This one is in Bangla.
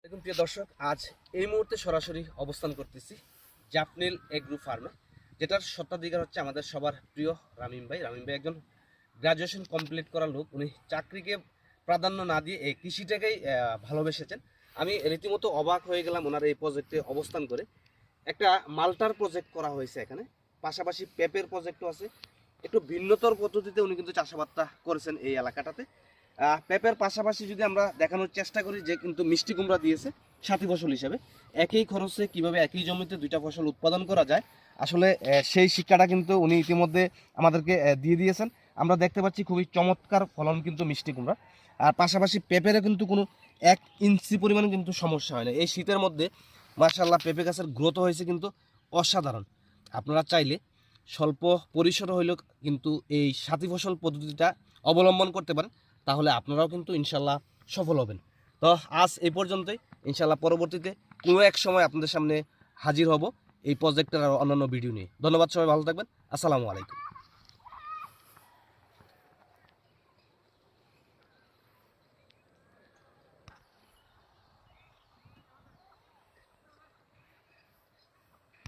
দেখুন প্রিয় দর্শক, আজ এই মুহূর্তে সরাসরি অবস্থান করতেছি জাপনিল এগ্রো ফার্মে, যেটার স্বত্বাধিকার হচ্ছে আমাদের সবার প্রিয় রামিম ভাই। রামিম ভাই একজন গ্রাজুয়েশন কমপ্লিট করা লোক। উনি চাকরিকে প্রাধান্য না দিয়ে এই কৃষিটাকেই ভালোবেসেছেন। আমি রীতিমতো অবাক হয়ে গেলাম ওনার এই প্রজেক্টে অবস্থান করে। একটা মাল্টার প্রজেক্ট করা হয়েছে এখানে, পাশাপাশি পেঁপের প্রজেক্টও আছে। একটু ভিন্নতর পদ্ধতিতে উনি কিন্তু চাষাবাদটা করেছেন এই এলাকাটাতে। পেঁপের পাশাপাশি যদি আমরা দেখানোর চেষ্টা করি যে কিন্তু মিষ্টি কুমড়া দিয়েছে সাথী ফসল হিসেবে। একই খরচে কিভাবে একই জমিতে দুইটা ফসল উৎপাদন করা যায়, আসলে সেই শিক্ষাটা কিন্তু উনি ইতিমধ্যে আমাদেরকে দিয়ে দিয়েছেন। আমরা দেখতে পাচ্ছি খুবই চমৎকার ফলন কিন্তু মিষ্টি কুমড়া। আর পাশাপাশি পেঁপেরও কিন্তু কোনো 1 ইঞ্চি পরিমাণ কিন্তু সমস্যা হয় না। এই শীতের মধ্যে মাশাআল্লাহ পেঁপে গাছের গ্রোথ হয়েছে কিন্তু অসাধারণ। আপনারা চাইলে স্বল্প পরিসরে হইলেও কিন্তু এই সাথী ফসল পদ্ধতিটা অবলম্বন করতে পারেন, তাহলে আপনারাও কিন্তু ইনশাল্লাহ সফল হবেন। তো আজ এই পর্যন্তই। ইনশাল্লাহ পরবর্তীতে কোনো এক সময় আপনাদের সামনে হাজির হব এই প্রজেক্টের আর অন্যান্য ভিডিও নিয়ে। ধন্যবাদ, সবাই ভালো থাকবেন। আসসালামু আলাইকুম।